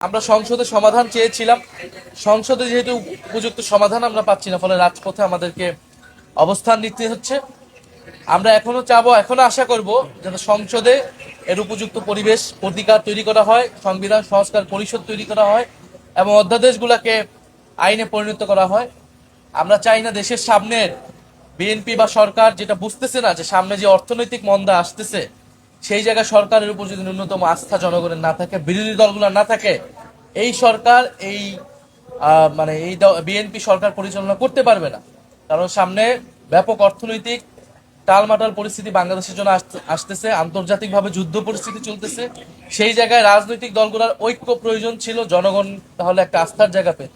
আমরা সংসদে সমাধান চেয়েছিলাম। সংসদে যেহেতু উপযুক্ত সমাধান আমরা পাচ্ছি না, ফলে রাজপথে আমাদেরকে অবস্থান নিতে হচ্ছে। আমরা এখনো আশা করব যাতে সংসদে এর উপযুক্ত পরিবেশ অধিকার তৈরি করা হয়, সংবিধান সংস্কার পরিষদ তৈরি করা হয় এবং অধ্যাদেশগুলোকে আইনে পরিণত করা হয়। আমরা চাই না দেশের সামনের বিএনপি বা সরকার যেটা বুঝতেছে না যে সামনে যে অর্থনৈতিক মন্দা আসতেছে, সেই জায়গায় সরকারের উপর যদি ন্যূনতম আস্থা জনগণের না থাকে, বিরোধী দলগুলো না থাকে, এই সরকার এই বিএনপি সরকার পরিচালনা করতে পারবে না। কারণ সামনে ব্যাপক অর্থনৈতিক টালমাটাল পরিস্থিতি বাংলাদেশের জন্য আসতেছে, আন্তর্জাতিকভাবে যুদ্ধ পরিস্থিতি চলতেছে। সেই জায়গায় রাজনৈতিক দলগুলোর ঐক্য প্রয়োজন ছিল, জনগণ তাহলে একটা আস্থার জায়গা পেত।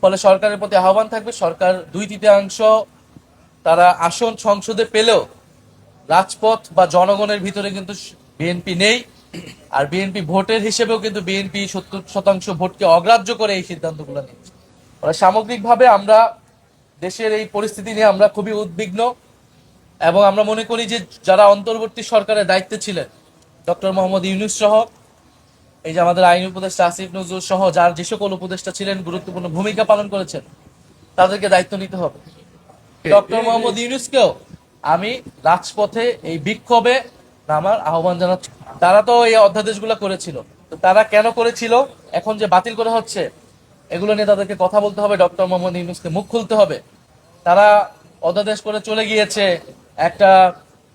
ফলে সরকারের প্রতি আহ্বান থাকবে, সরকার 2/3 তারা আসন সংসদে পেলেও রাজপথ বা জনগণের ভিতরে কিন্তু বিএনপি নেই। আর বিএনপি ভোটের হিসেবেও কিন্তু বিএনপি 70% ভোটকে অগ্রাহ্য করে এই সিদ্ধান্তগুলো নিচ্ছে। সামগ্রিকভাবে আমরা দেশের এই পরিস্থিতি নিয়ে আমরা খুবই উদ্বিগ্ন এবং আমরা মনে করি যে যারা অন্তর্বর্তী সরকারের দায়িত্বে ছিলেন, ডক্টর মোহাম্মদ ইউনূস সহ, এই যে আমাদের আইন উপদেষ্টা আসিফ নজরুল সহ যার যে সকল উপদেষ্টা ছিলেন, গুরুত্বপূর্ণ ভূমিকা পালন করেছেন, তাদেরকে দায়িত্ব নিতে হবে। ডক্টর মোহাম্মদ ইউনূসকেও আমি রাজপথে এই বিক্ষোভে নামার আহ্বান জানাচ্ছি। তারা তো এই অধ্যাদেশগুলো করেছিল, তো তারা কেন করেছিল, এখন যে বাতিল করা হচ্ছে, এগুলো নিয়ে তাদেরকে কথা বলতে হবে। ডক্টর মোহাম্মদ ইউনূসকে মুখ খুলতে হবে। তারা অধ্যাদেশ করে চলে গিয়েছে, একটা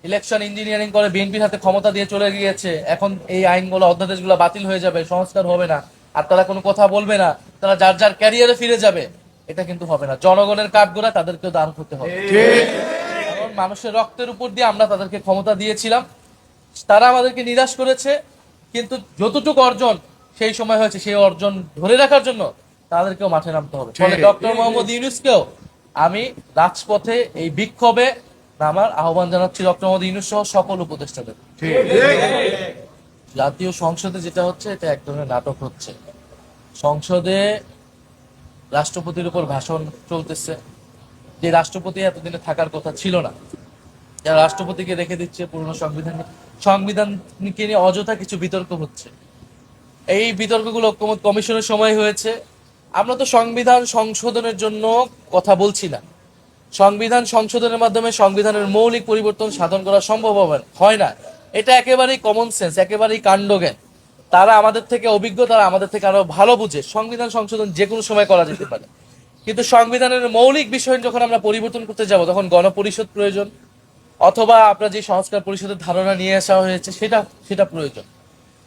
ইলেকশন ইঞ্জিনিয়ারিং করে বিএনপির হাতে ক্ষমতা দিয়ে চলে গিয়েছে। এখন এই আইনগুলো অধ্যাদেশগুলো বাতিল হয়ে যাবে, সংস্কার হবে না, আর তারা কোনো কথা বলবে না, তারা যার যার ক্যারিয়ারে ফিরে যাবে। এটা কিন্তু হবে না। জনগণের কাঠগড়া তাদেরকেও দান করতে হবে। কারণ মানুষের রক্তের উপর দিয়ে আমরা তাদেরকে ক্ষমতা দিয়েছিলাম, তারা আমাদেরকে নিরাশ করেছে। কিন্তু যতটুকু অর্জন সেই সময় হয়েছে, সেই অর্জন ধরে রাখার জন্য তাদেরকেও মাঠে নামতে হবে। ফলে ডক্টর মোহাম্মদ ইউনূসকেও আমি রাজপথে এই বিক্ষোভে নামার আহ্বান জানাচ্ছি, ডক্টর মোহাম্মদ ইউনূস সহ সকল উপদেষ্টাদের। জাতীয় সংসদে যেটা হচ্ছে, এটা এক ধরনের নাটক হচ্ছে। সংসদে রাষ্ট্রপতির উপর ভাষণ চলতেছে, যে রাষ্ট্রপতি এতদিনে থাকার কথা ছিল না, যারা রাষ্ট্রপতিকে রেখে দিচ্ছে পুরনো সংবিধানকে নিয়ে অযথা কিছু বিতর্ক হচ্ছে। এই বিতর্কগুলো ঐক্যমত্য কমিশনের সময় হয়েছে। আমরা তো সংবিধান সংশোধনের জন্য কথা বলছি না। সংবিধান সংশোধনের মাধ্যমে সংবিধানের মৌলিক পরিবর্তন সাধন করা সম্ভব হয় না। এটা একেবারেই কমন সেন্স, একেবারেই কাণ্ডজ্ঞান। তারা আমাদের থেকে অভিজ্ঞ, তারা আমাদের থেকে আরো ভালো বুঝে। সংবিধান সংশোধন যে কোনো সময় করা যেতে পারে, কিন্তু সংবিধানের মৌলিক বিষয় যখন আমরা পরিবর্তন করতে যাব, তখন গণপরিষদ প্রয়োজন, অথবা আপনার যে সংস্কার পরিষদের ধারণা নিয়ে আসা হয়েছে সেটা প্রয়োজন।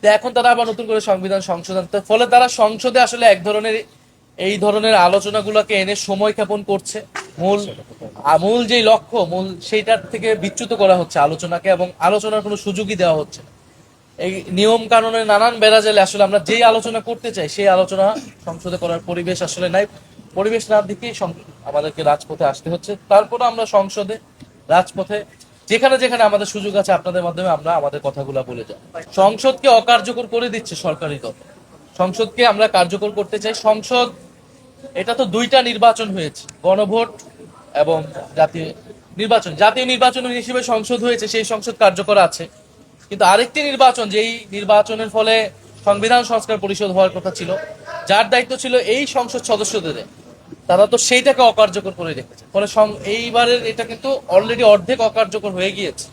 তো এখন তারা আবার নতুন করে সংবিধান সংশোধন, ফলে তারা সংসদে আসলে এই ধরনের আলোচনাগুলোকে এনে সময় ক্ষেপণ করছে। মূল যে লক্ষ্য, সেইটার থেকে বিচ্যুত করা হচ্ছে আলোচনাকে, এবং আলোচনার কোনো সুযোগই দেওয়া হচ্ছে না। এই নিয়ম কানুনের নানান বেড়াজালে আসলে আমরা যেই আলোচনা করতে চাই, সেই আলোচনা সংসদে করার পরিবেশ আসলে নাই। পরিবেশ না দিকেই আমাদেরকে রাজপথে আসতে হচ্ছে। তারপরে আমরা সংসদে, রাজপথে, যেখানে যেখানে আমাদের সুযোগ আছে, আপনাদের মাধ্যমে আমরা আমাদের কথাগুলো বলে যাই। সংসদকে অকার্যকর করে দিচ্ছে সরকারি দল। সংসদকে আমরা কার্যকর করতে চাই। সংসদ, এটা তো 2টা নির্বাচন হয়েছে, গণভোট এবং জাতীয় নির্বাচন। জাতীয় নির্বাচন হিসেবে সংসদ হয়েছে, সেই সংসদ কার্যকর আছে। কিন্তু আরেকটি নির্বাচন, যেই নির্বাচনের ফলে সংবিধান সংস্কার পরিষদ হওয়ার কথা ছিল, যার দায়িত্ব ছিল এই সংসদ সদস্যদের, তারা তো সেইটাকে অকার্যকর করে রেখেছে। ফলে এইবারের এটা কিন্তু অলরেডি অর্ধেক অকার্যকর হয়ে গিয়েছে।